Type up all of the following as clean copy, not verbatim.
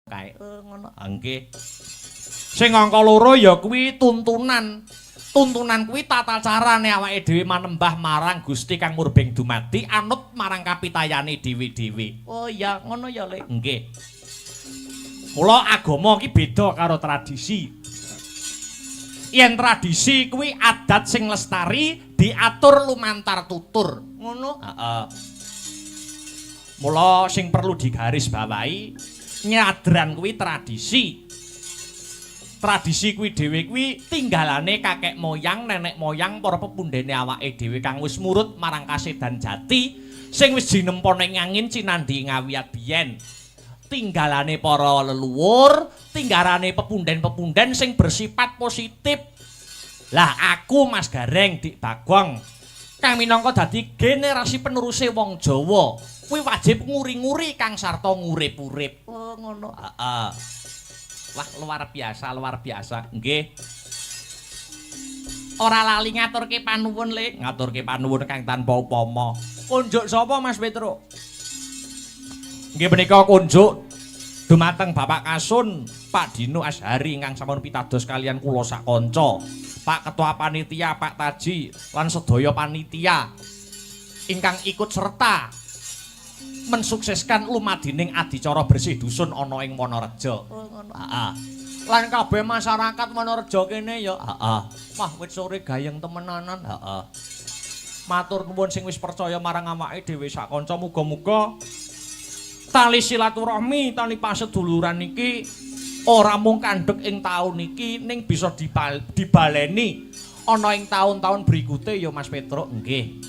kae. Ngono. Nggih. Sing angka loro ya kuwi tuntunan. Tuntunan kuwi tata carane awake dhewe manembah marang Gusti kang murbeng dumadi anut marang kapitayane dhewe-dhewe. Oh iya, ngono ya, Le. Nggih. Mula agama iki beda karo tradisi. Yen tradisi kuwi adat sing lestari diatur lumantar tutur. Ngono? Heeh. Mula sing perlu digarisbawahi nyadran kuwi tradisi. Tradisi kuwi dhewe kuwi tinggalane kakek moyang, nenek moyang, para pepundhene awake dhewe kang wis murut marang kasedan jati sing wis jinempa ning angin cinandhi ngawiyat biyen. Tinggalane para leluhur, tinggalane pepundhen-pepundhen sing bersifat positif. Lah aku Mas Gareng Dik Bagong kang minangka dadi generasi penuruse wong Jawa, kuwi wajib nguri-nguri kang sarta ngurip-urip. Oh ngono. Heeh. Wah, luar biasa. Nggih. Ora lali ngaturke panuwun, Le. Ngaturke panuwun kang tanpa upama. Kunjuk sapa, Mas Petruk? Nggih menika kunjuk dumateng Bapak Kasun, Pak Dino Ashari ingkang sampun pitados kalian kula sak kanca. Pak Ketua Panitia, Pak Taji, lan sedaya panitia ingkang ikut serta mensukseskan lumadining adicara bersih dusun ana ing Wonorejo. Heeh. Lan kabeh masyarakat Wonorejo kene ya. Heeh. Wah, wit sore gayeng temenanan. Heeh. Matur nuwun sing wis percaya marang awake dhewe sak kanca muga-muga tali silaturahmi, tali paseduluran iki ora mung kandhek ing taun iki ning bisa dibaleni ana ing taun-taun berikute ya Mas Petruk. Nggih.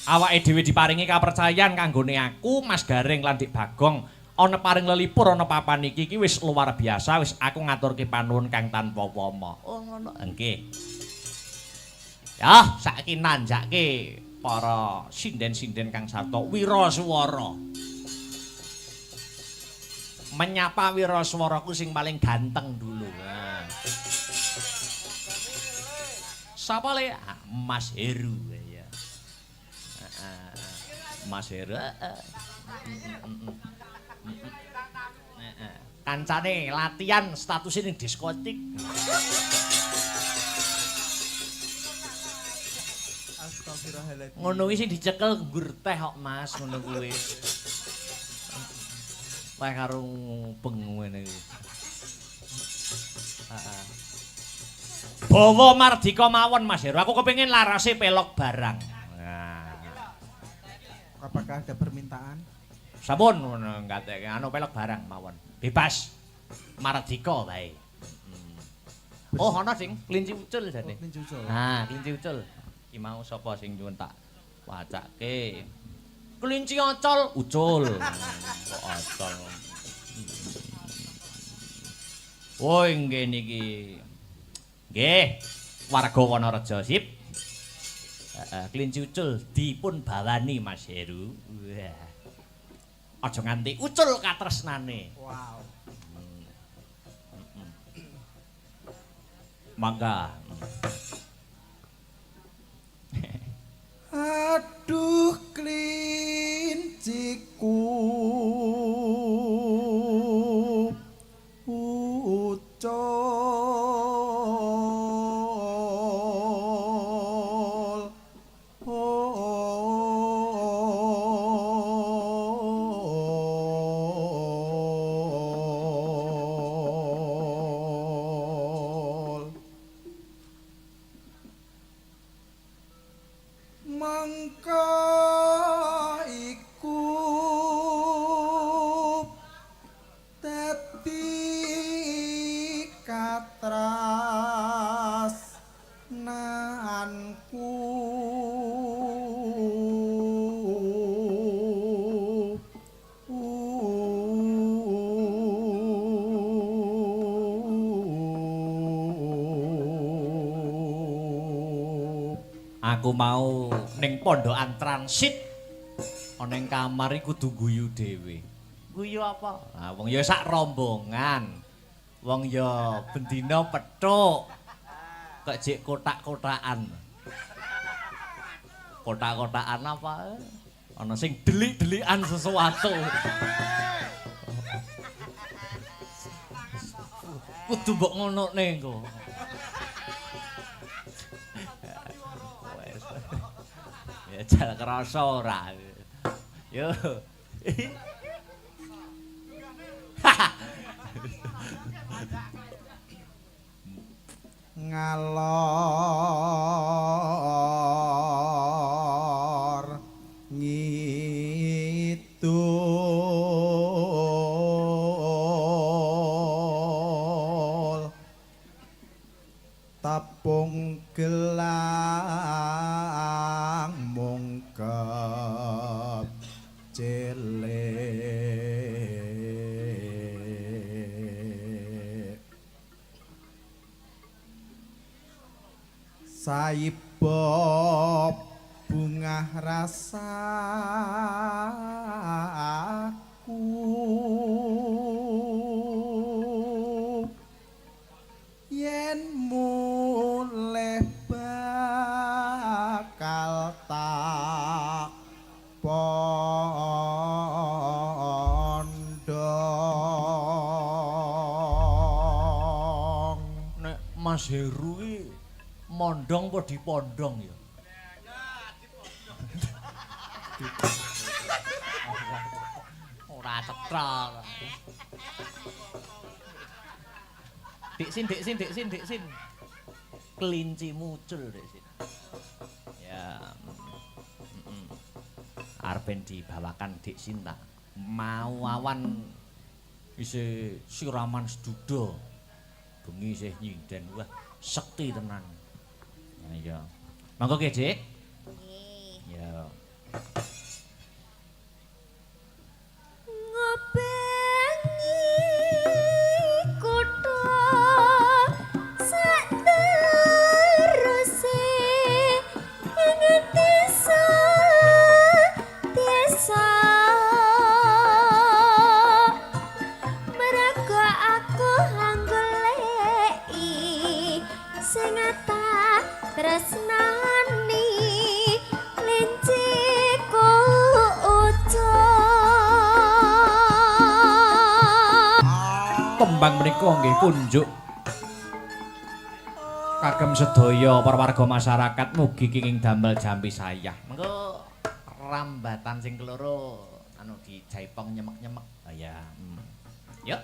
Awake dhewe diparingi kapercayan kanggone aku Mas Gareng lan Dik Bagong ana paring lelipur ana papan iki wis luar biasa, wis aku ngaturke panuwun kang tanpa wama. Oh ngono. Nggih. Ya, saiki nanjake para sinden-sinden kang sarta wiraswara. Menyapa wiraswaraku sing paling ganteng dulu. Nah. Sapa Le? Mas Heru ya. Mas Heru. Kancane latihan status ning diskotik. Astagfirullahaladzim. Ngono kuwi sing dicekel nggur teh kok Mas, ngono kuwi. Teh karo beng ngene iki. Heeh. Bawa mardika mawon Mas Heru. Aku kepengin larase pelok barang. Apakah ada permintaan? Sampun ngateke anu pelok barang mawon. Bebas. Mardika wae. Oh, ana sing kelinci ucul jane. Kelinci ucul. Nah, kelinci ucul. Iki mau sapa sing nyuwun tak wacake. Kelinci ocol, ucul. Kok ocol. Oh, nggih niki. Nggih, warga Wonorejo sip. Kelinci ucul dipun bawani Mas Heru. Wah. Aja nganti ucul katresnane. Wow. Mangga. Aduh klinciku ucol mangka iku dadi katrasnanku Aku mau ning pondokan transit ana ing kamar iku kudu guyu dhewe. Guyu apa? Ah wong ya sak rombongan. Wong ya bendina pethuk. Kok jek kotak-kotakan. Kotak-kotakan apa? Ana sing delik-delikan sesuatu. Kudu mbok ngonokne engko. Wes. Ya jal krasa ora. Yo. Ngalor ngidul tapung gelang mungkep cilik saibop bungah rasaku yen mulih bakal tak pondong. Nek Mas Heru iki mondong apa dipondong ya? Ora cetha. Dik sin. Kelinci muncul dik sin. Ya. Arep dibawakan Dik Sinta. Mau awan isih siraman seduda. Bengi isih nyinden. Wah, sekti tenan. Nah iya. Mangko ki, Dik. Nggih. Ya. Ngobengi kutha sateruse ing desa merga aku hanggoleki sing tak tresnani linciku Tembang menika nggih kunjuk kagem sedaya para warga masyarakat mugi kenging damel jampi sayah. Mengko rambatan sing keloro anu dijaipong nyemek-nyemek. Ah ya. Yuk.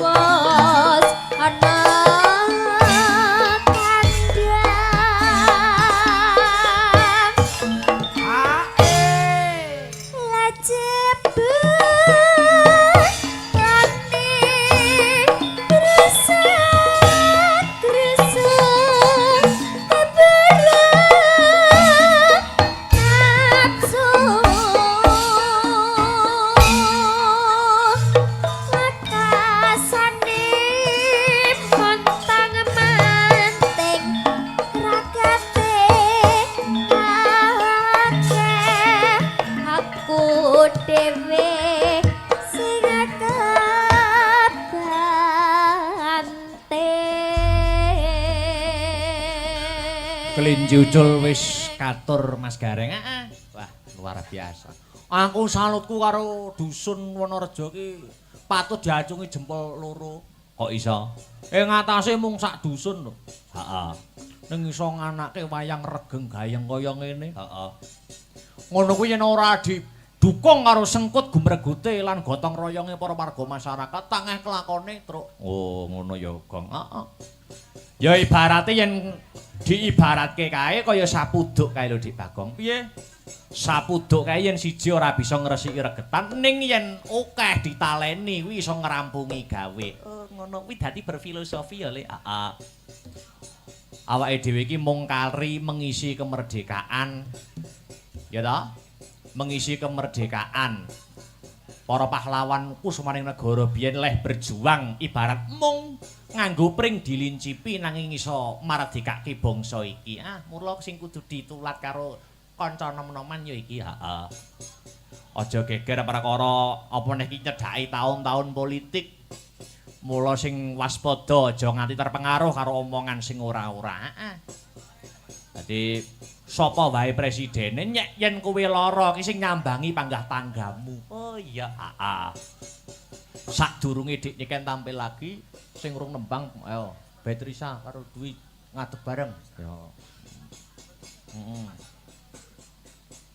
wos ana dewe sing kabante. Kelinci ucul wis katur Mas Gareng. Wah, luar biasa. Aku salutku karo dusun Wonorejo ki patut diacungi jempol loro. Kok iso? Ngatasé mung sak dusun lho. Heeh. Ning iso nganake wayang regeng gayeng kaya ngene. Heeh. Ngono kuwi yen ora didukung karo sengkut gumregute lan gotong royonge para warga masyarakat tangeh kelakone truk. Oh, ngono ya, Gong. Heeh. Ya ibarate yen diibaratke kae kaya sapuduk kae lho Dik Bagong. Piye? Sapuduk kae yen siji ora bisa ngresiki regetan ning yen akeh ditaleni kuwi iso ngrampungi gawe. Oh, ngono kuwi dadi berfilosofi ya, Lek. Heeh. Awake dhewe iki mung kari mengisi kemerdekaan. Ya toh? Mengisi kemerdekaan. Para pahlawan kusmaning negara biyen leh berjuang ibarat mung nganggo pring dilincipi nanging iso mardekake bangsa iki. Mula sing kudu ditulat karo kanca nom-noman ya iki. Heeh. Aja geger prakara apa nek iki nyedhaki taun-taun politik. Mula sing waspada aja nganti terpengaruh karo omongan sing ora-ora. Dadi sapa wae presidene nyek yen kowe lara iki sing nyambangi panggah tanggamu. Oh iya, Sadurunge Dik Niken tampil lagi sing urung nembang ayo Beatrice karo Dwi ngadeg bareng. Yo.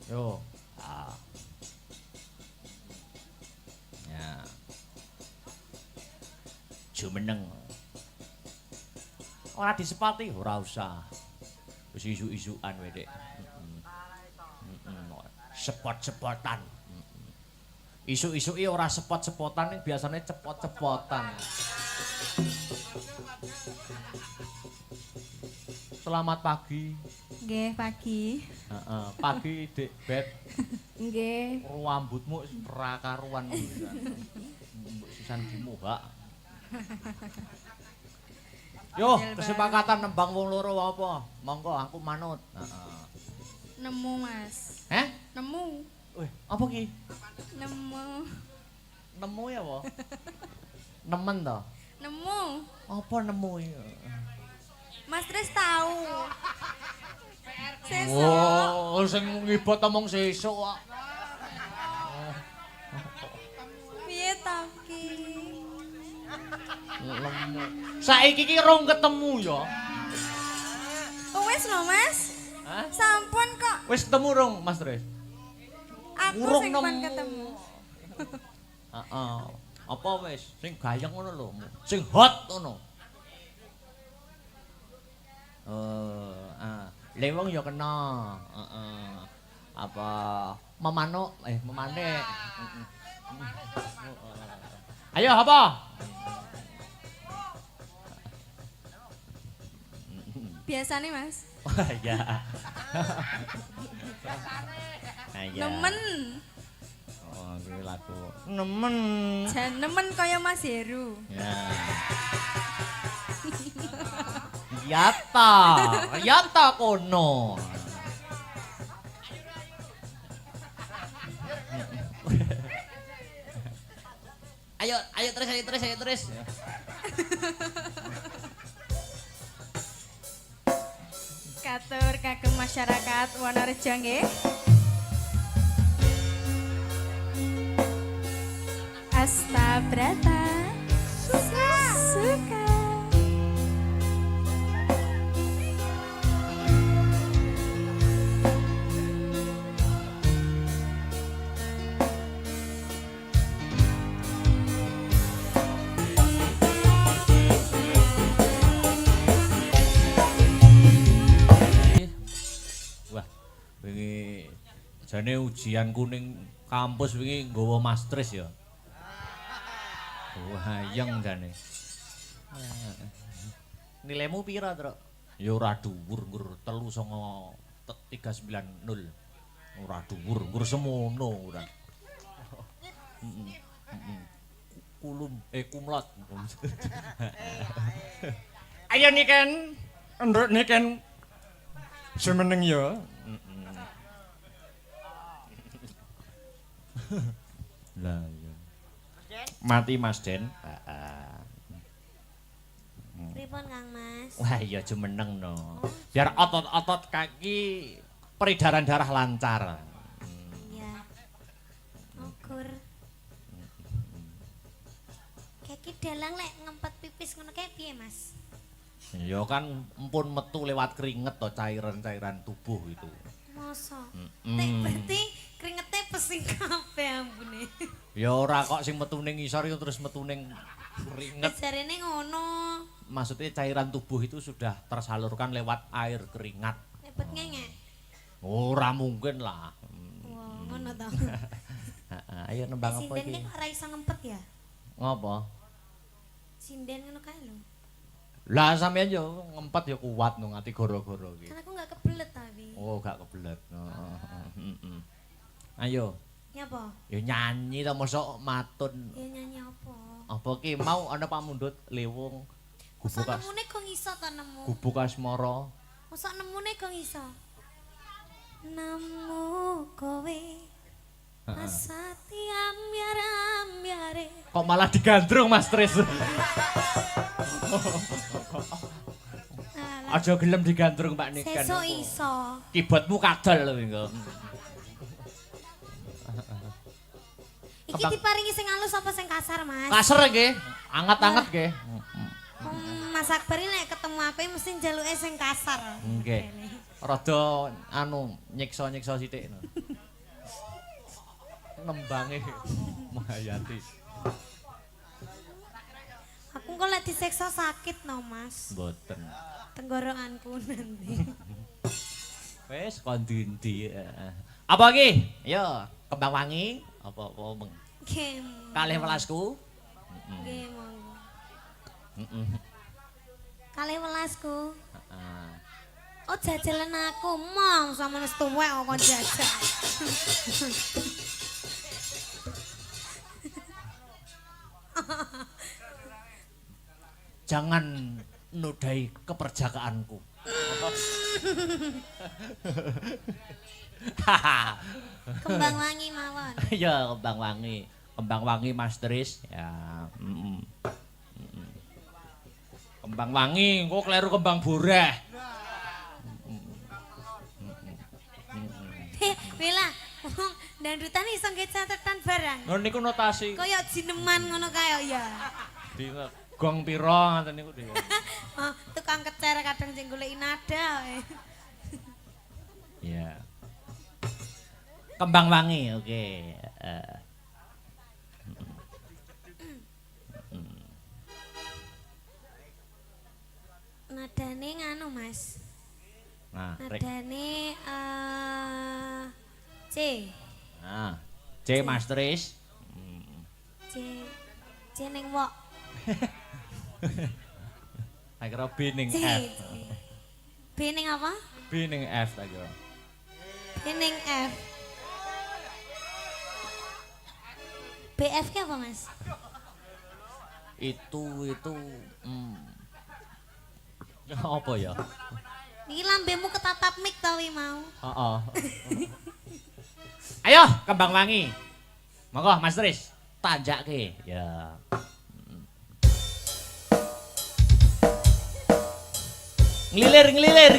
Yo. Ya. Jumeneng. Ora disepati, ora usah. Wis isu-isukan wae, Dik. Sepot-sepotan. Isu-isuke ora sepot-sepotan ning biasane cepot-cepotan. Selamat pagi. Nggih, pagi. Heeh, pagi Dik Bet. Nggih. Rambutmu ora karuan pisan. Sisan dimuhak. Yo, kesepakatan nembang wong loro apa? Monggo aku manut. Heeh. Nemu, Mas. Nemu. Wih, apa ki? Nemu. Nemu ya, apa? Nemen to? Nemu. Apa nemu ya? Mas Tris tahu. Sesuk. Oh, sing ngibot omong sesuk kok. Piye ta ki? Lemu. Saiki ki rong ketemu ya. Oh, wis lho, Mas. Hah? Sampun kok. Wis ketemu rong, Mas Tris? Aku Urung sing pun ketemu. Heeh. Apa wis sing gayeng ngono lho, sing hot ngono. Le wong ya kena. Heeh. Apa memanuk memanik. Ayo apa? Biasane, Mas. Wah, ya. Nemen. Oh, kuwi lagu. Nemen. Jan nemen kaya Mas Heru. Ya. Yata kono. Ayo terus. Katur kagem masyarakat Wonorejo nggih. Astabrata suka. Jane ujian kuning kampus wingi nggawa mastris ya. Hayang jane. Nilaimu pira, Truk? Ya ora dhuwur, Nggur 390. Ora dhuwur, nggur semono ora. Kumlot. Ayo niken, nduk niken. Semeneng ya. Lah ya. Mati Mas Den. Pripun Kang Mas? Wah iya jumeneng no. Biar otot-otot kaki peredaran darah lancar. Iya. Ukur. Kaki dalang lek ngempet pipis ngono kae piye Mas? Ya kan empun metu lewat keringet to cairan-cairan tubuh itu. Masa? Nek berarti keringetnya pesing kabeh ambune. Ya ora kok sing metu ning ngisor itu terus metu ning keringet. Jarene ngono. Maksudnya cairan tubuh itu sudah tersalurkan lewat air keringat. Lepet ngengek. Ora mungkin lah. Wah, ngono to. Ayo nembang apa Sinden iki? kok ora iso ngempet ya? Ngopo? Sinden ngono kae lho. Lah sampeyan yo ngempet yo kuat no ngati goro-goro iki. Kan aku enggak kebelet tapi. Oh, gak kebelet. Ayo. Nyapa? Ya nyanyi to mosok matun. Ya nyanyi apa? Apa ki mau ana pamundhut lewung Masa gubuk nemune kok iso ta nemu? gubuk asmara. Masa nemune kok iso? Nemu kowe asati ambyar-ambyare. Kok malah digandrung Mas Tris. Aja gelem digandrung Pak Niken. Sesuk iso. Kibotmu kadal lho engko. Iki diparingi sing halus apa sing kasar, Mas? Kasar nggih, anget-anget nggih. Mas Akbar ini nek ketemu aku mesti njaluke sing kasar. Nggih. Rada anu nyiksa-nyiksa sithik. Nembange Mahayati. Aku kok lek disiksa sakit no, Mas. Mboten. Tenggorokanku nanti. Wes kon ndi. Apa iki? Yo, kembang wangi apa meng. Nggih. Kalih welasku. Nggih, monggo. Heeh. Kalih welasku. Heeh. Oh, jajalan aku, Mong, sama wis tuwek kok kon jajal. Jangan nodai keperjakaanku. Kembang wangi mawon. Ya kembang wangi. Kembang wangi Mas Tris. Ya. Kembang wangi, kok kleru kembang boreh. Bella, wong dandutan iso nggih catetan barang. Lho niku notasi. Kaya jineman ngono kae ya. Di gong pira ngoten niku dhewe. Oh, tukang kecer kadang sing goleki nada. Ya. Kembang wangi, oke. Nadane nganu, Mas. Nah, rek. Nadane C. Nah, C Mas Tris. C ning wok. Tak kira B ning C. F. B ning apa? B ning F tak kira. B ning F. BF ki apa, Mas? Itu apa ya? Iki lambemu ketatap mik ta wi mau. Heeh. Ayo kembang wangi. Monggo Mas Tris, tanjake. Ya. Ngelilir.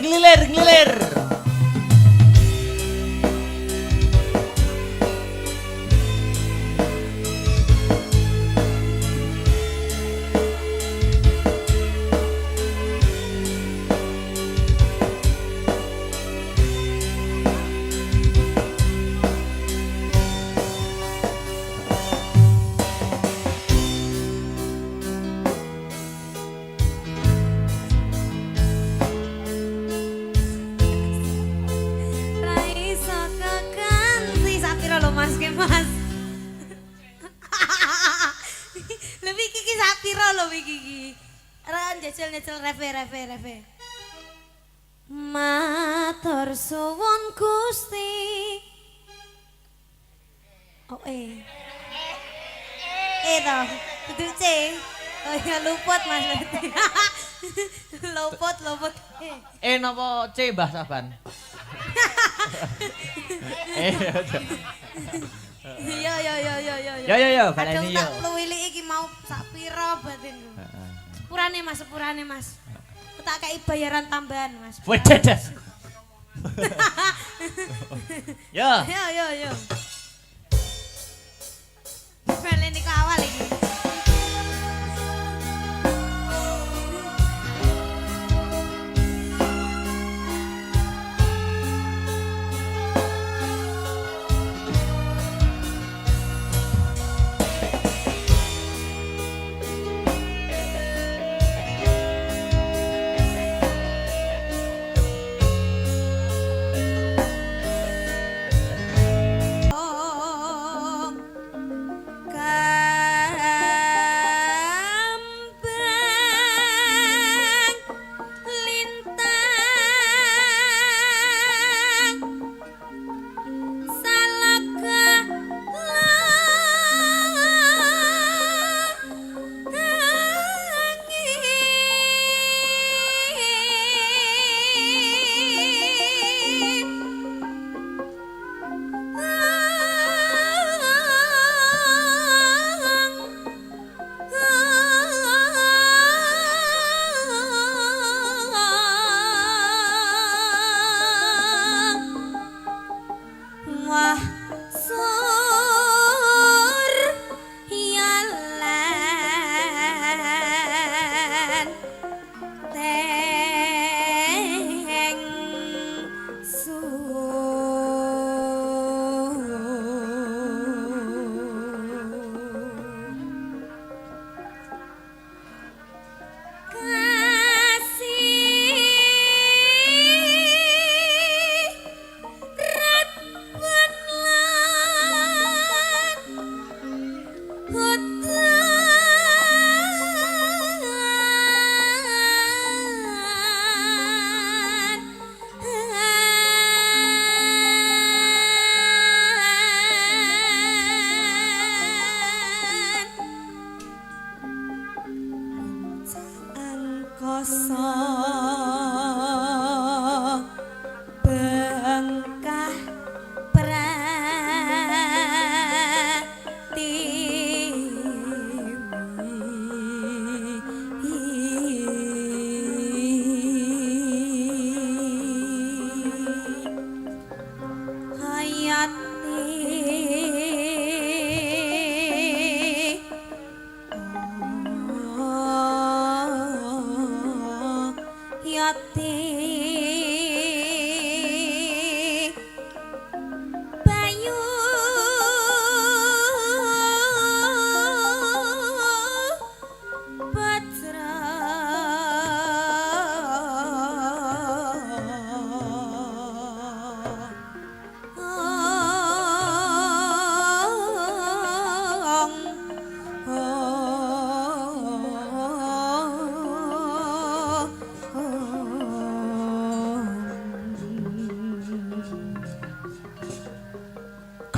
Ran jajal reve. Matur suwun Gusti. Oh toh, kudu C. Oh ya luput Mas. luput. Napa C Mbah Saban? Iya. Ya, baleni Kadang yo. tak luwili iki mau sak pira batinku. Sepurane Mas. Tak kei bayaran tambahan Mas. Wededes. Ya. Yo. Baleni ke awal iki.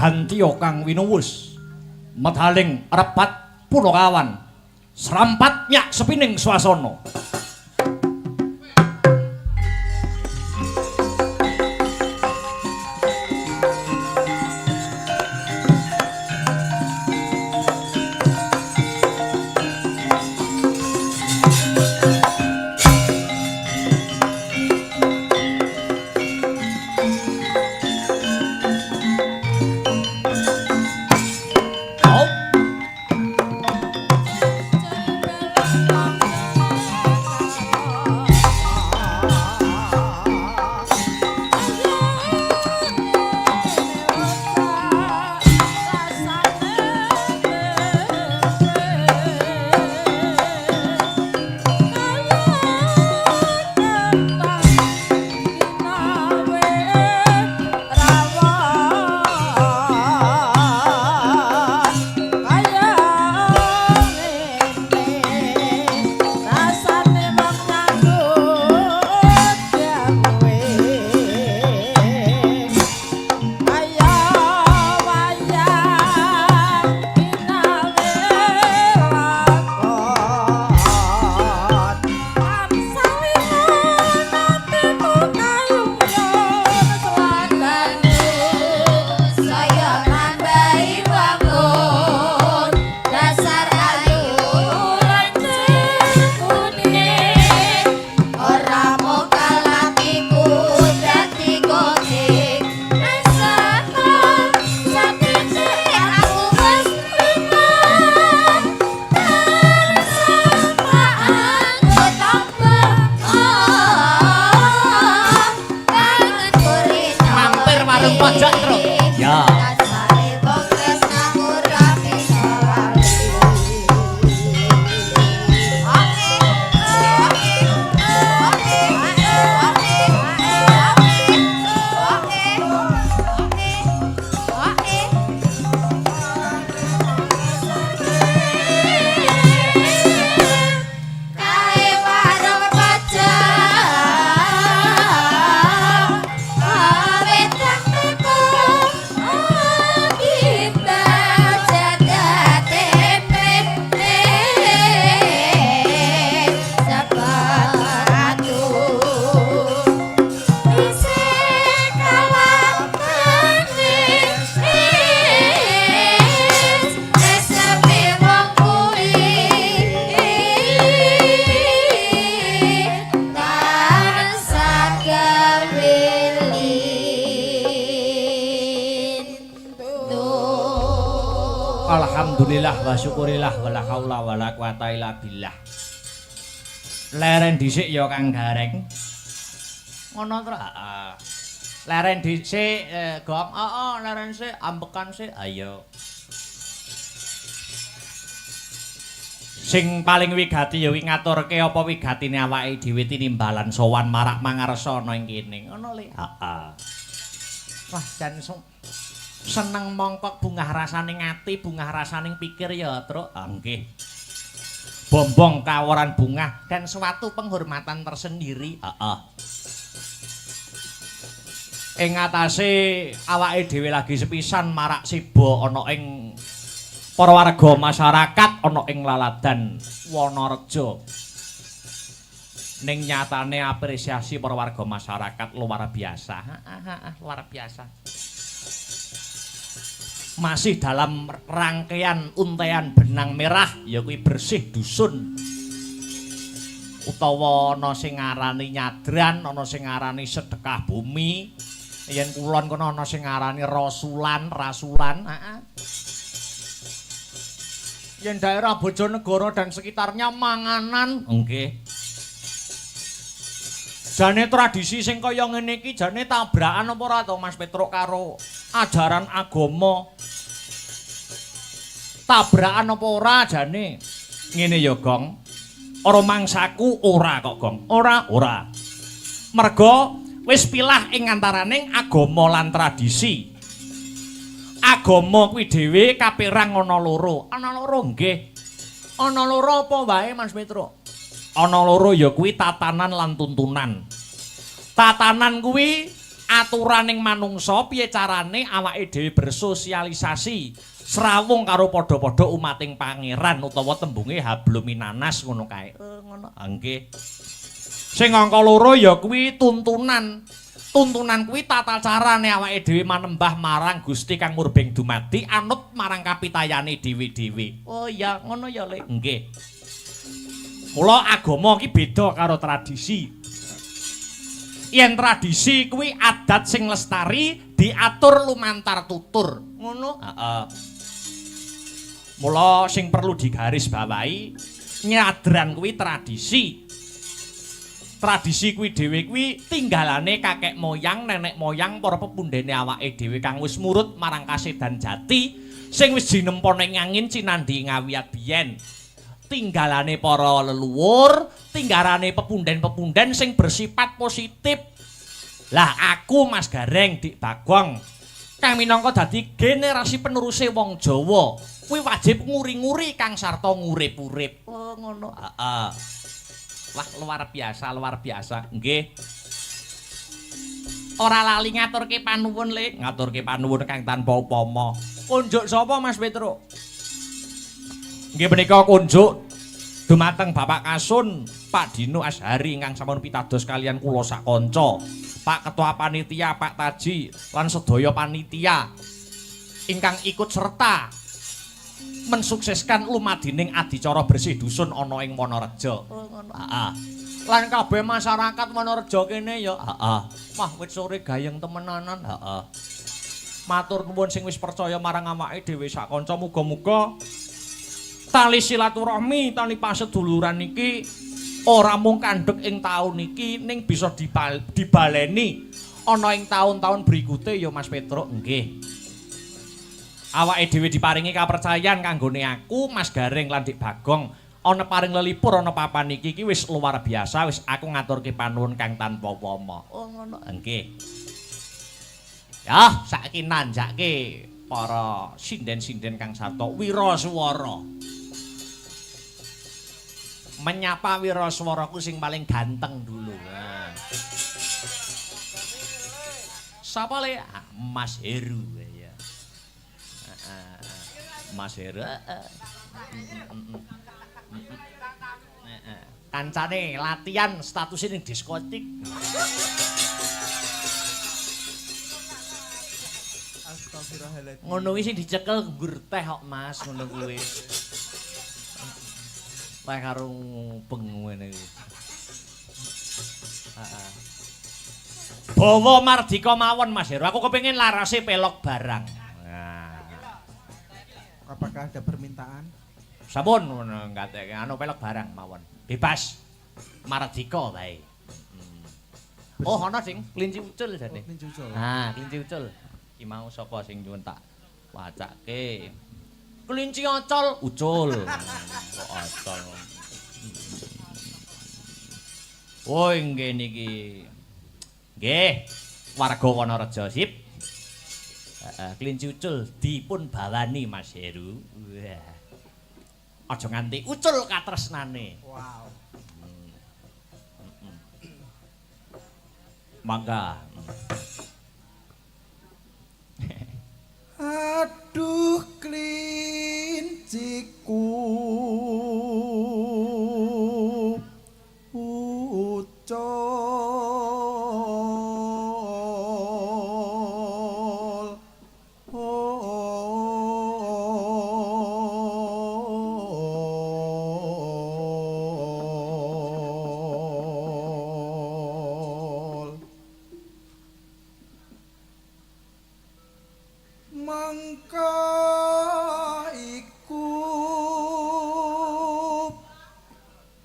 Gantiya kang winuwus medhaling repat Punakawan srampat nyak sepining swasana. pojok truk. Ya. Alhamdulillah wa syukurillah wala haula wala quwata illa billah. Leren dhisik ya Kang Gareng. Ngono to? Heeh. Leren dhisik Gong. Heeh, leren sik ambekan sik. Ayo. Sing paling wigati ya wi ngaturke apa wigatine awake dhewe tinimbalan sowan marak mangarsa ana ing kene. Ngono le. Heeh. Wah, jan seneng mongkok bungah rasaning ati, bungah rasaning pikir ya, Truk. Nggih. Bombong kaworan bungah dan suatu penghormatan tersendiri. Heeh. Ing atase awake dhewe lagi sepisan marak siba ana ing para warga masyarakat ana ing laladan Wonorejo. Ning nyatane apresiasi para warga masyarakat luar biasa. Luar biasa. Masih dalam rangkaian untean benang merah ya kuwi bersih dusun utawa ana sing ngarani nyadran, ana sing ngarani sedekah bumi, yen kulon kono ana sing ngarani rasulan, yen daerah Bojonegoro dan sekitarnya manganan. Nggih. Jane tradisi sing kaya ngene iki jane tabrakan apa ora to Mas Petruk karo ajaran agama? Tabrakan apa ora jane? Ngene ya, Gong. Ora mangsaku ora kok, Gong. Ora. Merga wis pilah ing antaraning agama lan tradisi. Agama kuwi dhewe kapérang ana loro. Ana loro nggih. Ana loro apa wae Mas Petruk? Ana loro ya kuwi tatanan lan tuntunan. Tatanan kuwi aturaning manungsa piye carane awake dhewe bersosialisasi srawung karo padha-padha umating pangeran utawa tembunge habluminanas ngono kae. Ngono. Nggih. Sing angka loro ya kuwi tuntunan. Tuntunan kuwi tata carane awake dhewe manembah marang Gusti kang murbeng dumadi anut marang kapitayane dhewe-dhewe. Oh ya, ngono ya, Le. Nggih. Mula agama iki beda karo tradisi. Yen tradisi kuwi adat sing lestari diatur lumantar tutur. Ngono? Heeh. Mula sing perlu digarisbawahi nyadran kuwi tradisi. Tradisi kuwi dhewe kuwi tinggalane kakek moyang, nenek moyang para pepundhene awake dhewe kang wis murut marang kasedan jati sing wis jinempa ning angin cinandhi ngawiyat biyen. Tinggalane para leluhur, tinggalane pepundhen-pepundhen sing bersifat positif. Lah aku Mas Gareng Dik Bagong kang minangka dadi generasi peneruse wong Jawa, kuwi wajib nguri-nguri kang sarta ngurip-urip. Oh ngono. Heeh. Wah luar biasa. Nggih. Ora lali ngaturke panuwun, Le. Ngaturke panuwun kang tanpa upama. Kunjuk sapa Mas Petruk? Nggih menika kunjuk dumateng Bapak Kasun Pak Dino Ashari ingkang sampun pitados kalian kula sak kanca, Pak Ketua Panitia Pak Taji lan sedaya panitia ingkang ikut serta mensukseskan lumadining adicara bersih dusun ana ing Wonorejo. Heeh. Lan kabeh masyarakat Wonorejo kene ya. Heeh. Wah wit sore gayeng temenanan. Heeh. Matur nuwun sing wis percaya marang awake dhewe sak kanca muga-muga tali silaturahmi, tali paseduluran iki ora mung kandhek ing taun iki ning bisa dibaleni ana ing taun-taun berikute ya Mas Petruk nggih. Awake dhewe diparingi kapercayan kanggone aku, Mas Garing lan Dik Bagong ana paring lelipur ana papan iki wis luar biasa, wis aku ngaturke panuwun kang tanpa upama. Oh ngono. Nggih. Ya, saiki nanjake para sinden-sinden kang sarta wiraswara. Menyapa wiraswaraku sing paling ganteng dulu. Nah. Sapa le? Mas Heru ya. Mas Heru. Kancane latihan status ning diskotik. Astagfirullahaladzim. Ngono kuwi sing dicekel nggur teh kok Mas, ngono kuwi. Teh karo beng ngene iki. Heeh. Bawa mardika mawon Mas Heru. Aku kepengin larase pelok barang. Nah. Apakah ada permintaan? Sampun ngateke anu pelok barang mawon. Bebas. Mardika wae. Oh, ana sing kelinci ucul jane. Oh, kelinci ucul. Nah, kelinci ucul. Iki mau sapa sing nyuwun tak wacake. Kelinci ocol ucul. Kok ocol. Oh, nggih niki. Nggih, warga Wonorejo sip. Kelinci ucul dipun bawani Mas Heru. Wah. Aja nganti ucul katresnane. Wow. Mangga. Aduh klinciku ucul mangka iku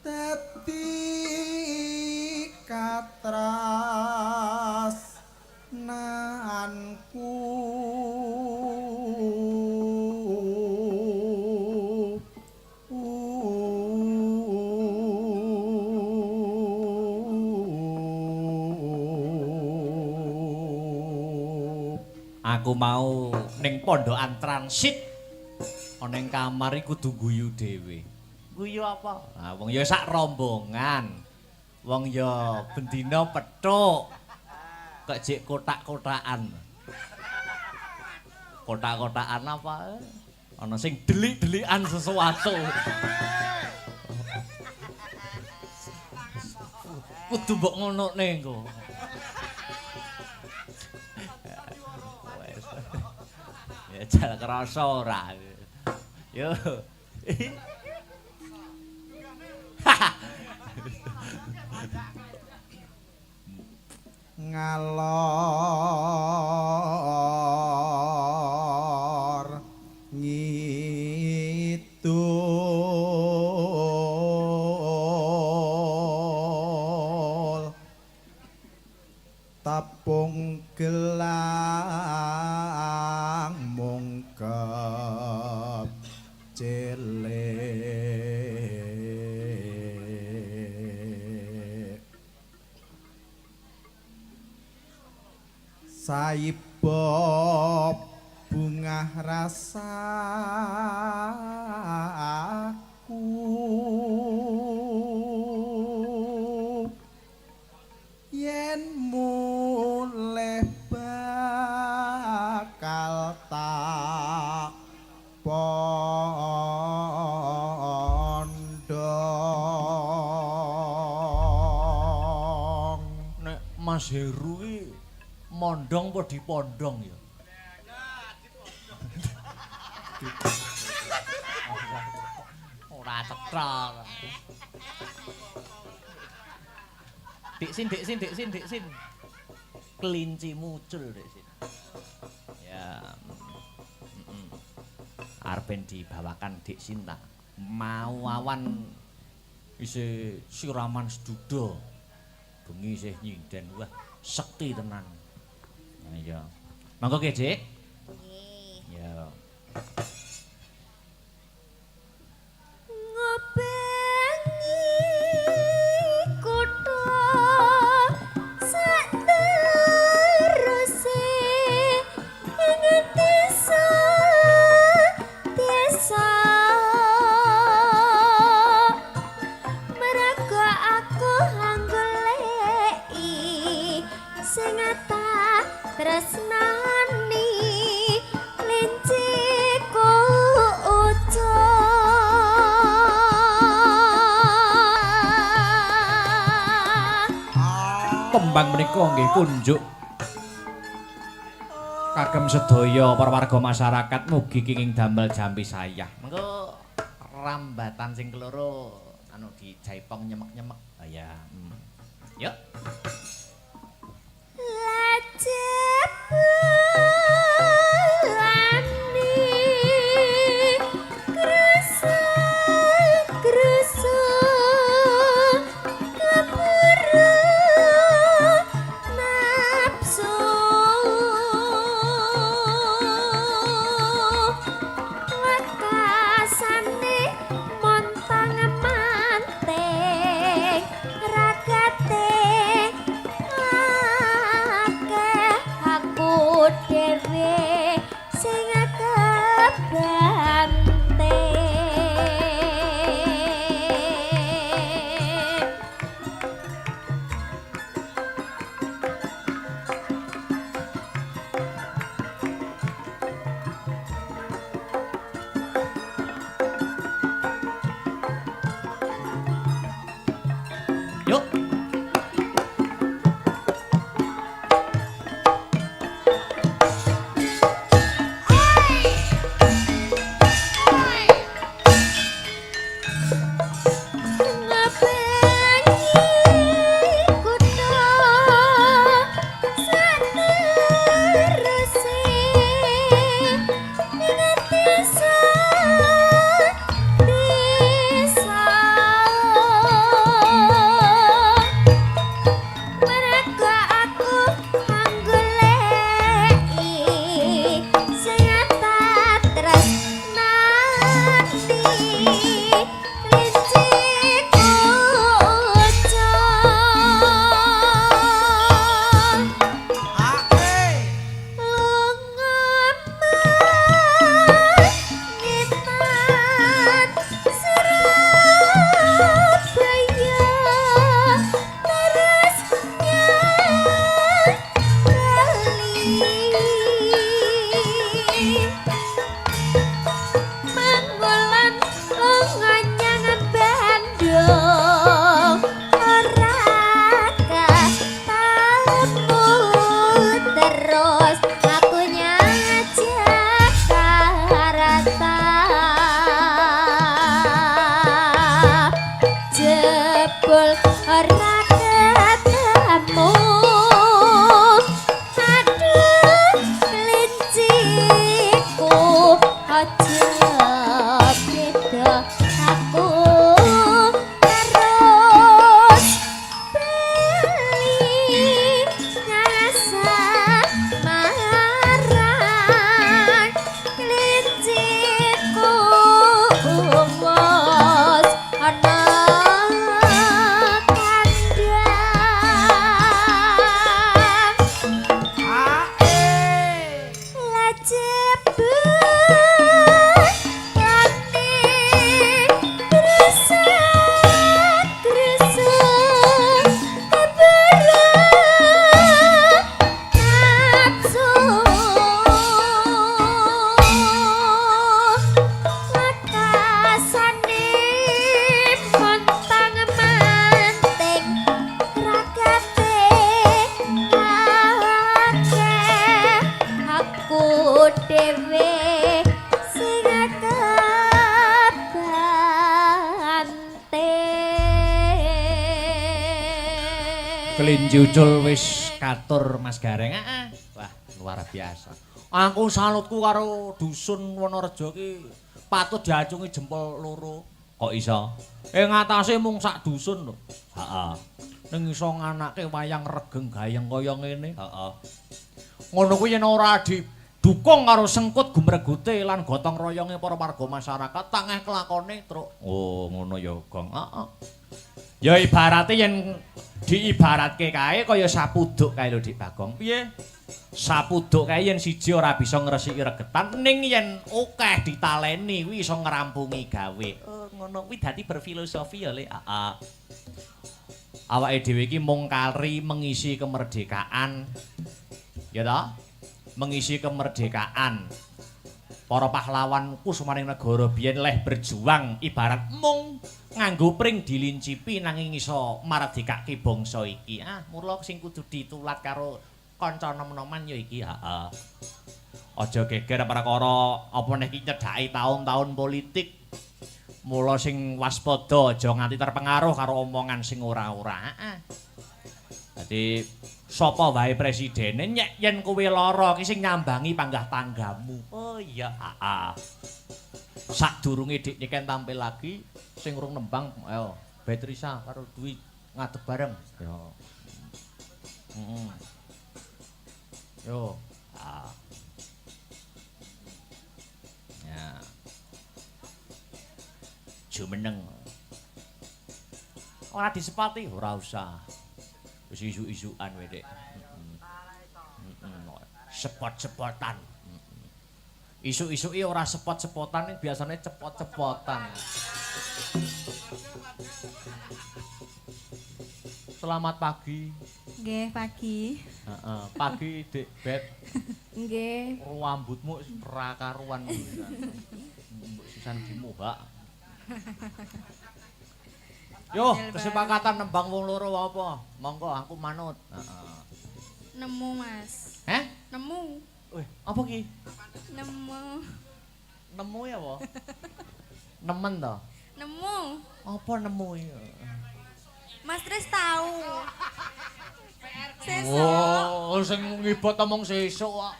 dadi katrasnanku Aku mau ning pondokan transit ana ing kamar iku kudu guyu dhewe. Guyu apa? Ah wong ya sak rombongan. Wong ya bendina pethuk. Kok jek kotak-kotakan. Kotak-kotakan apa? Ana sing delik-delikan sesuatu. Kudu mbok ngonokne engko. Ya jal krasa ora. Yo. ngalor ngidul tapung gelang mungkep cilik saibop bungah rasaku yen mulih bakal tak pondong Nek Mas Heru iki mondong apa dipondong ya? Ora cetha. Dik sin. Kelinci mucul dik sin. Ya. Arep dibawakan Dik Sinta. Mau awan isih siraman seduda. Bengi isih nyinden. Wah, sekti tenan. Iya. Monggo ki, Dik. Nggih. Ya. Ngobengi kutha sateruse ing desa mergo aku anggoleki sing tak tresnani linciku Tembang menika nggih kunjuk kagem sedaya para warga masyarakat mugi kenging damel jampi sayah. Mengko rambatan sing keloro anu dijaipong nyemek-nyemek. Ah ya. Yuk. Yuk. Kelinci ucul wis katur Mas Gareng. Wah, luar biasa. Aku salutku karo dusun Wonorejo ki patut diacungi jempol loro. Kok iso? Ngatasé mung sak dusun lho. Heeh. Ning iso nganake wayang regeng gayeng kaya ngene. Heeh. Ngono kuwi yen ora didukung karo sengkut gumregute lan gotong royonge para warga masyarakat tangeh kelakone, Truk. Oh, ngono ya, Gong. Heeh. Ya ibarate yen diibaratke kae kaya sapuduk kae lho, Dik Bagong. Piye? Sapuduk kae yen siji ora bisa ngresiki regetan ning yen akeh ditaleni kuwi iso ngrampungi gawe. Oh, ngono kuwi dadi berfilosofi ya, Le. Heeh. Awake dhewe iki mung kari mengisi kemerdekaan. Ya ta? Mengisi kemerdekaan. Para pahlawan kusumaning negara biyen leh berjuang ibarat mung nganggo pring dilincipi nanging iso mardekake bangsa iki. Ah, mula sing kudu ditulat karo kanca nom-noman ya iki, heeh. Aja geger perkara apa nek iki nyedhaki taun-taun politik. Mula sing waspada aja nganti terpengaruh karo omongan sing ora-ora. Heeh. Dadi sapa wae presidene nyek yen kowe lara iki sing nyambangi panggah tanggamu. Oh iya, heeh. Sadurunge Dik Niken tampil lagi sing urung nembang ayo Beatrice karo Dwi ngadeg bareng. Yo. Yo. Ah. Ya. Jumeneng. Ora disepati, ora usah. Wis isu-isukan wae, Dik. Sepot-sepotan. Isu-isuke ora sepot-sepotan, biasanya cepot-cepotan. Selamat pagi. Nggih, pagi. Heeh, pagi Dik Bet. Nggih. Rambutmu ora karuan pisan. Sisan dimuhak. Yo, kesepakatan nembang wong loro apa? Monggo aku manut. Heeh. Nemu, Mas. Heh? Nemu. Wih, apa ki? Nemu. Nemu ya apa? Nemen to? Nemu. Apa nemu ya? Mas Tris tahu. Sesuk. Oh, sing ngibot omong sesuk kok.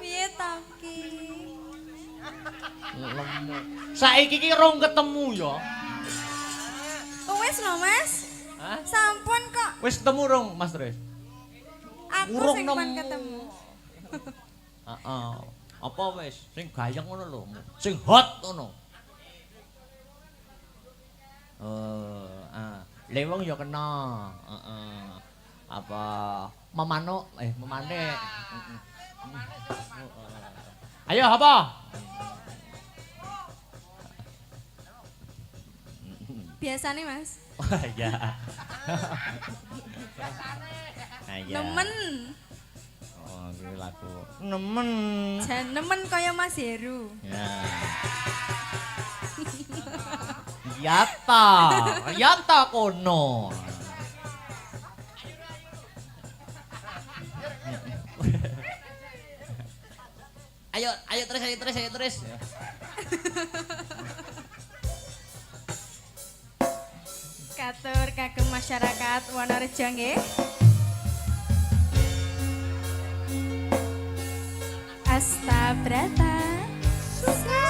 Piye ta ki? Lemu. Saiki ki rong ketemu ya. Oh, wis lho, Mas. Hah? Sampun kok. Wis ketemu rong, Mas Tris? Aku Urung sing nemu. pan ketemu. Heeh. Apa wis sing gayeng ngono lho. Sing hot ngono. Leweng ya kena. Heeh. Apa memanuk memanik. Ayo apa? Biasane, Mas. Wah, ya. Ya. Nemen. Oh, kuwi lagu. Nemen. Jan nemen kaya Mas Heru. Ya. Yata kono. Ayo terus. Katur kagem masyarakat Wonorejo nggih. Astabrata suka.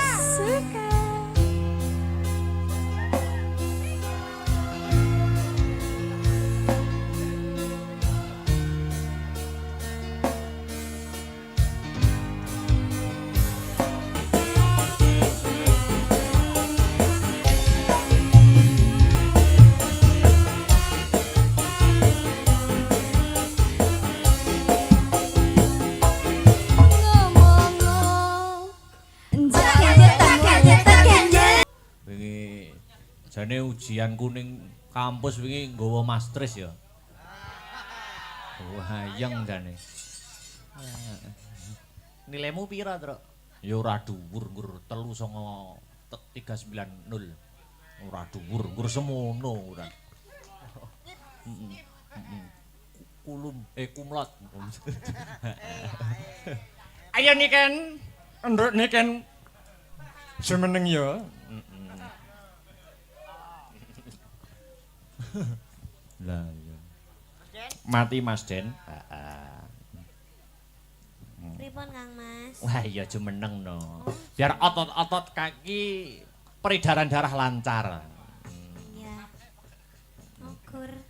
Jane ujian kuning kampus wingi nggawa Mas Tris ya. Wayang jane. Nilaimu pira, Truk? Ya ora dhuwur, Ngur 390. Ora dhuwur, Ngur semono ora. Kumlot. Ayo Niken, nduk Niken. Semeneng ya. Lah iya. Mati Mas Den. Heeh. Pripun Kang Mas? Wah iya jumeneng no. Biar otot-otot kaki peredaran darah lancar. Ya. Ukur.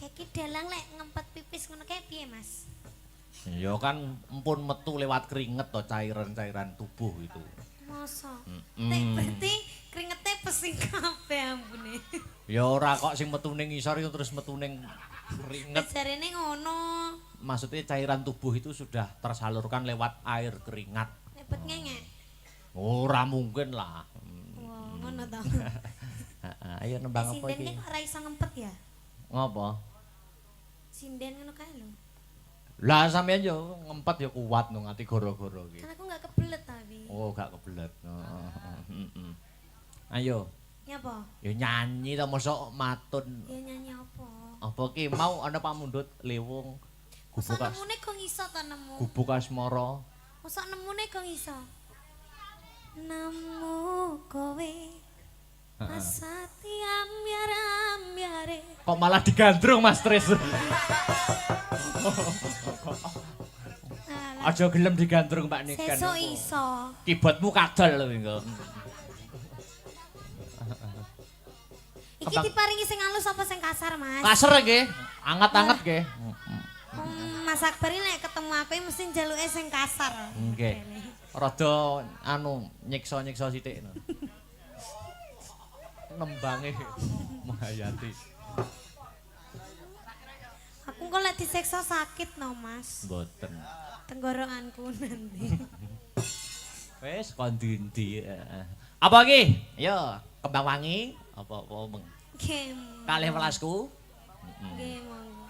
Keki dalang lek ngempet pipis ngono kae piye, Mas? Ya kan empun metu lewat keringet to cairan-cairan tubuh itu. Masa? Berarti kringete pesing kabeh ambune. Ya ora kok sing metu ning ngisor itu terus metu ning keringet. Jarene ngono. Maksudnya cairan tubuh itu sudah tersalurkan lewat air keringat. Lepet ngenge. Ora mungkin lah. Wah, ngono to. Ayo nembang apa Sinden iki? kok ora iso ngempet ya? Ngopo? Sinden ngono kae lho. Lah sampean yo ngempet yo kuat no ngati goro-goro iki. Kan aku gak kebelet tapi. Oh, gak kebelet. Ayo. Nyapa? Ya nyanyi to mosok matun. Ya nyanyi apa? Apa ki mau ana pamundhut lewung Masa gubuk nemune kok iso ta nemu? gubuk asmara. Masa nemune kok iso? Nemu kowe asati ambyar-ambyare. Kok malah digandrung Mas Tris. Alah, Aja gelem digandrung Pak Niken. sesuk iso. Kibotmu kadal lho engko. Iki diparingi sing halus apa sing kasar, Mas? Kasar nggih, anget-anget nggih. Mas Akbar ini nek ketemu aku mesti njaluke sing kasar. Nggih. Rada anu nyiksa-nyiksa sithik. Nembange Mahayati. Aku kok lek disiksa sakit no, Mas. Mboten. Tenggorokanku nanti. Wis kon ndi. Apa iki? Yo, kembang wangi apa meng. Nggih. Kalih welasku. Nggih, monggo.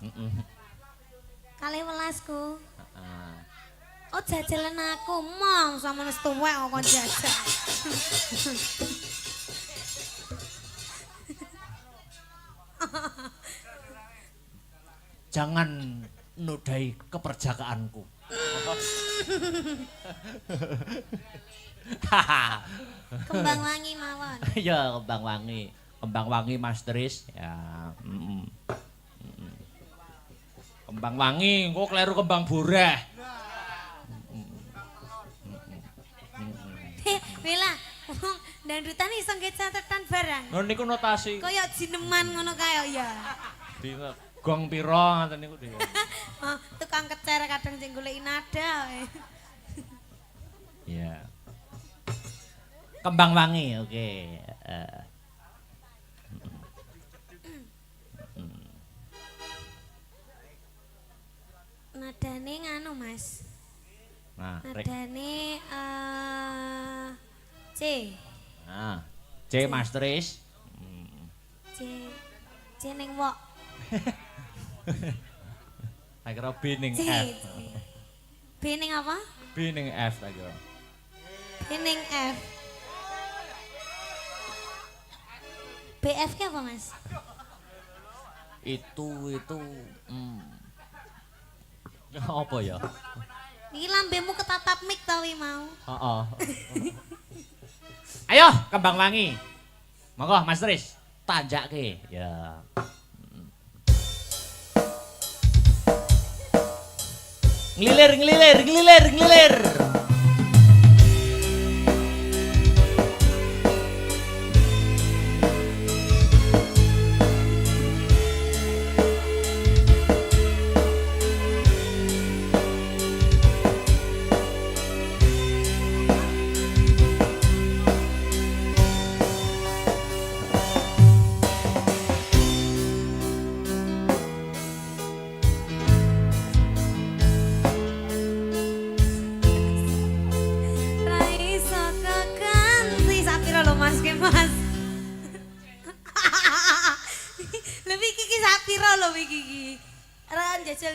Heeh. Kalih welasku. Heeh. Oh, jajalan aku, Mong, sama wis tuwek kok kon jajal. Jangan nodai keperjakaanku. Kembang wangi mawon. Ya kembang wangi. Kembang wangi Mas Tris. Ya. Kembang wangi, engko kleru kembang boreh. Bella, wong dandutan iso nggih catetan barang. Lho niku notasi. Kaya jineman ngono kae ya. Dina gong pira ngoten niku dhewe. Oh, tukang kecer kadang sing goleki nada. Ya. Kembang wangi, oke. Nadane nganu, Mas. Nah, rek. Nadane C. Nah, C Mas Tris. C ning wok. Tak kira B ning C. F. B ning apa? B ning F tak kira. B ning F. BF ki apa, Mas? Itu apa ya? Iki lambemu ketatap mik ta wi mau. Heeh. Ayo kembang wangi. Monggo Mas Tris, tanjake. Ya. Ngelilir.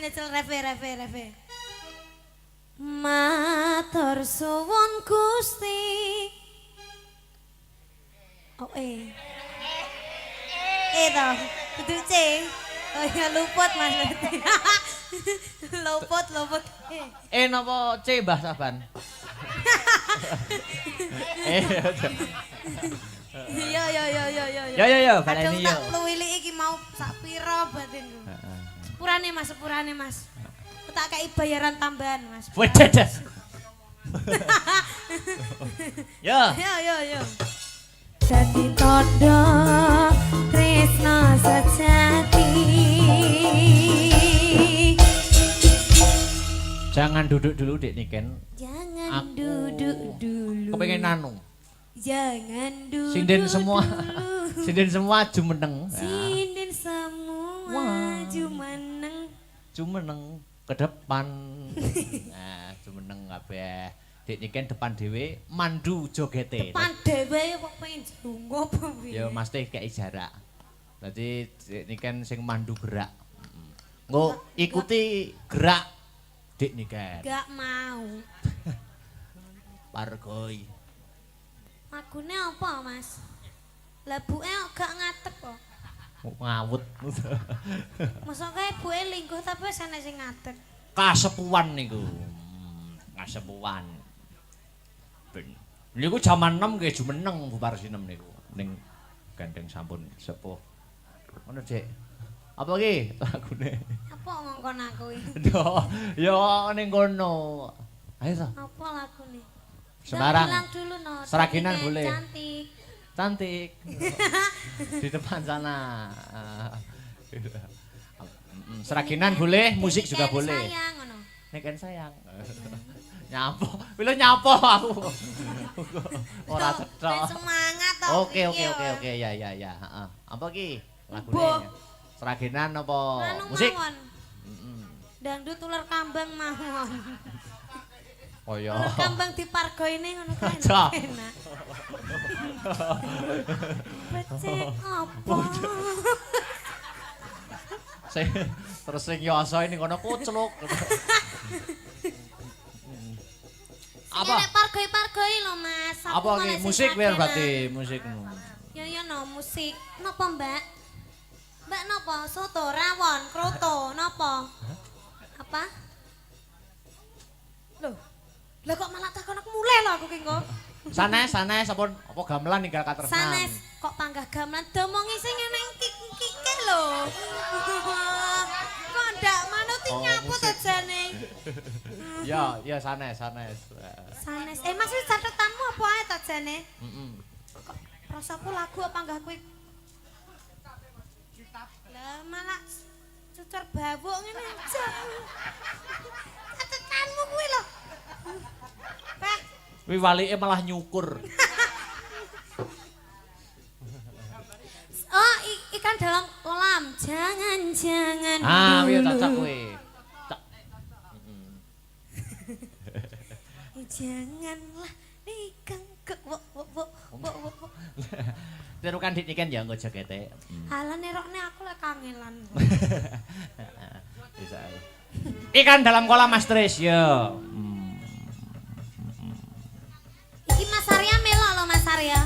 Nyecel reve. Matur suwun Gusti. Oh to, kudu C. Oh ya luput Mas. luput. Napa C Mbah Saban? Ya, baleni yo. Tak luwili iki mau sak pira batinku. Sepurane Mas. Tak kei bayaran tambahan Mas. Wedes. Yo. Dadi tandha tresna sejati Jangan duduk dulu Dek Niken. Jangan Aku duduk dulu. Kepengen anu. Jangan duduk Sinden semua. dulu. Sinden semua jumeneng. Ya. Sinden semua Wah. jumeneng. Jumeneng ke depan. Nah, jumeneng kabeh. Dek Niken depan dhewe mandu jogete. Depan dhewe kok pengen junggo apa piye? Ya mesti kei jarak. Dadi Dek Niken sing mandu gerak. Nggo ikuti gerak Dek Niken. Gak mau. Pargoi. Lagune apa, Mas? Labuke gak ngadeg kok. Ngawut. Masa kae buke lingguh tapi wis ana sing ngadeg. Kasepuan niku. Kasepuan. Ben. Niku jaman 6 nggih jumeneng bubar sinem niku. Ning gandeng sampun sepuh. Ngono, Dik. Apa iki lagune? Apa ngongkon aku iki? Yo ning kono. Ayo to. Apa lagune? Semarang. Bilang dulu no. Seraginan Dek boleh. Cantik. Cantik. Di depan sana. Seraginan boleh, musik juga Niken boleh. Sayang ngono. Niken sayang. Nyapo, pilih nyapo aku. Ora Ben cetha. semangat to. Oke, ya. Heeh. Apa ki? Lagune. Seraginan apa Anu musik? mawon. Dangdut ular kambang mawon. Oh ya. Ular kambang dipargoine ngono kan Aja. enak. Becek apa? Terus sing yoso ini kono kucluk. Apa? Nek pargoi-pargoi lho Mas. Apa ki? Musik biar berarti musik. Ya no musik. Napa Mbak? Mbak napa? Soto, rawon, kroto, napa? Apa? Loh. Lah kok malah takon aku mulai lho aku ki kok. Sanes apa gamelan ninggal katernan. Sanes kok panggah gamelan domongi sing eneng kik-kike lho. Kok ndak manut nyaput musik. ajane. Ya sanes. Sanes. Mas wis catetanmu apa ae ta jane? Kok rasaku lagu apa panggah kuwi? Lah malah cucur bawuk ngene aja. Catetanmu kuwi lho. Pak, Kuwi walike malah nyukur. oh ikan dalam kolam. Jangan Ah, kuwi dulu. cocok kuwi. Janganlah ikan ke wo. Tirukan Dik Niken ya nggo jogete. Halah nerokne aku lek kangelan. Bisa. Ikan dalam kolam Mas Tris ya. Iki Mas Arya melok lho Mas Arya.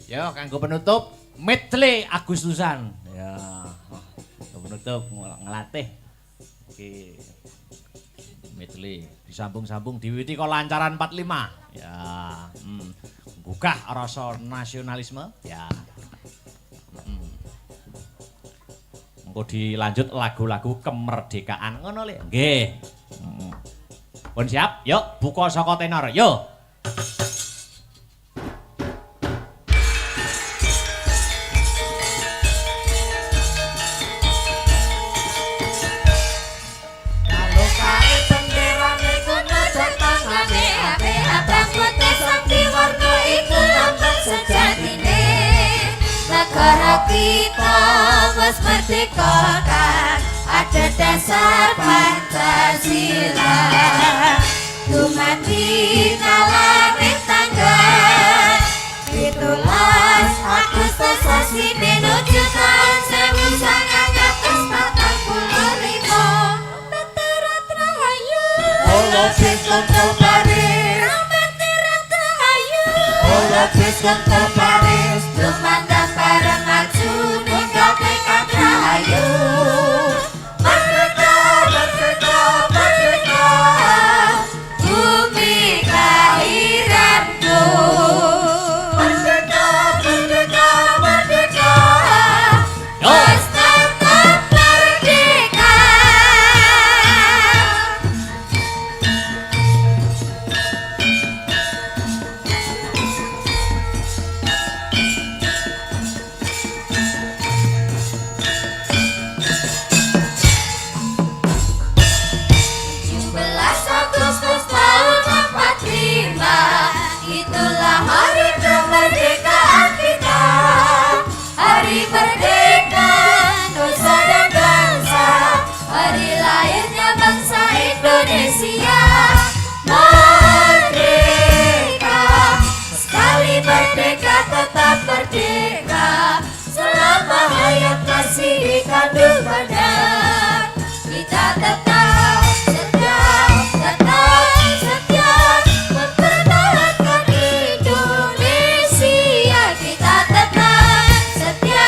Yo kanggo penutup medley Agustusan. Ya. Kanggo penutup ngelatih. Oke. Medley disambung-sambung diwiwiti kok lancaran 45. Ya. Gugah rasa nasionalisme. Ya. Engko dilanjut lagu-lagu kemerdekaan ngono lho. Nggih. Pun siap? Yuk buka saka tenor. Yuk. Negara kita wis merdeka kan ada dasar Pancasila. Dumadi nalare tanggal 17 Agustus sasi menuju tahun 1945. Veteran Rahayu Ola Biskonto Paris Veteran Rahayu Ola Biskonto Paris Dumandang bareng maju ninggal tekad Rahayu. Merdeka, merdeka, merdeka bumi kelahiranku. Merdeka, merdeka, merdeka wis tetap merdeka. kasih kandung badan. Kita tetap setia mempertahankan Indonesia. Kita tetap setia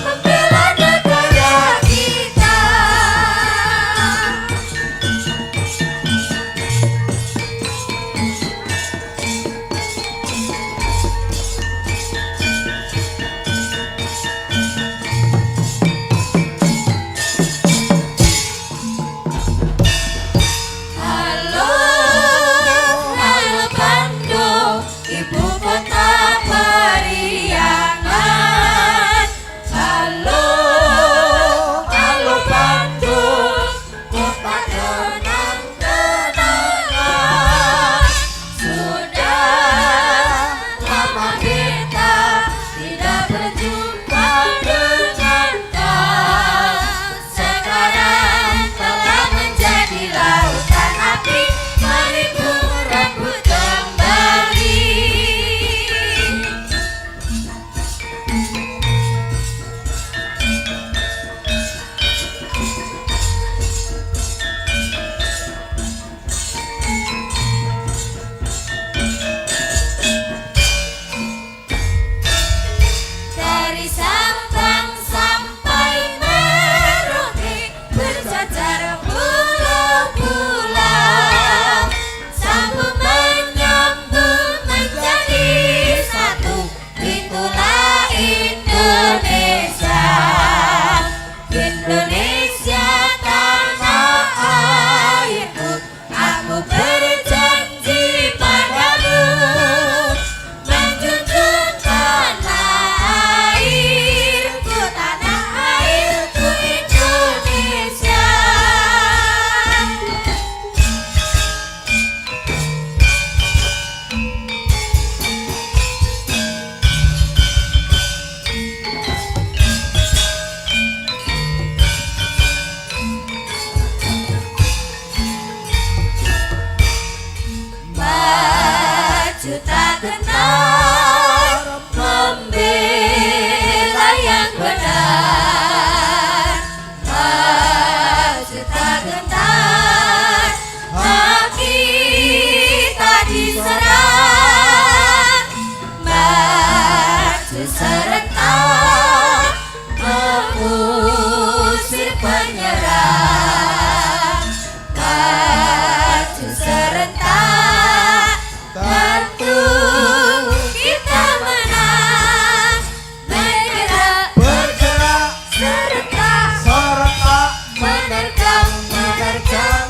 membela negara kita. Halo, halo Bandung, ibu kota periangan. Halo, halo Bandung, kota kenang-kenangan. Sudah lama kita tidak berjumpa dengan kau. Sekarang telah menjadi lautan api, mari ku rebut kembali. Dari Sabang sampai Merauke berjajar pulau-pulau, sambung menyambung menjadi satu. Itulah Indonesia, Indonesia tanah airku. Aku berjanji padamu menjunjung tanah airku Indonesia. Maju tak gentar membela yang benar. Maju tak gentar hati tak diserang. Maju serentak mengusir penyerang. Maju serentak tentu kita menang. Bergerak serentak menerjang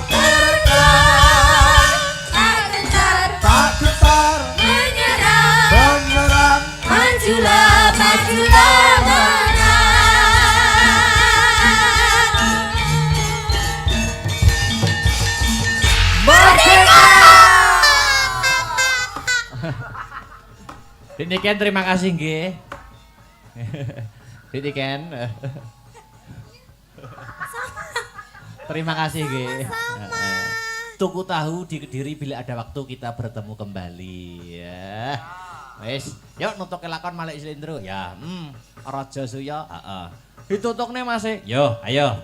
terbang. Tak gentar menyerang. Majulah menang. Merdeka! Diniken terima kasih nggih. Diniken. Terima kasih nggih. Tuku tahu di Kediri bila ada waktu kita bertemu kembali ya. Wis, yuk nutuk lakon Malik Slendro ya. Raja Suya, heeh. Ditutukne Mas. Yo, ayo.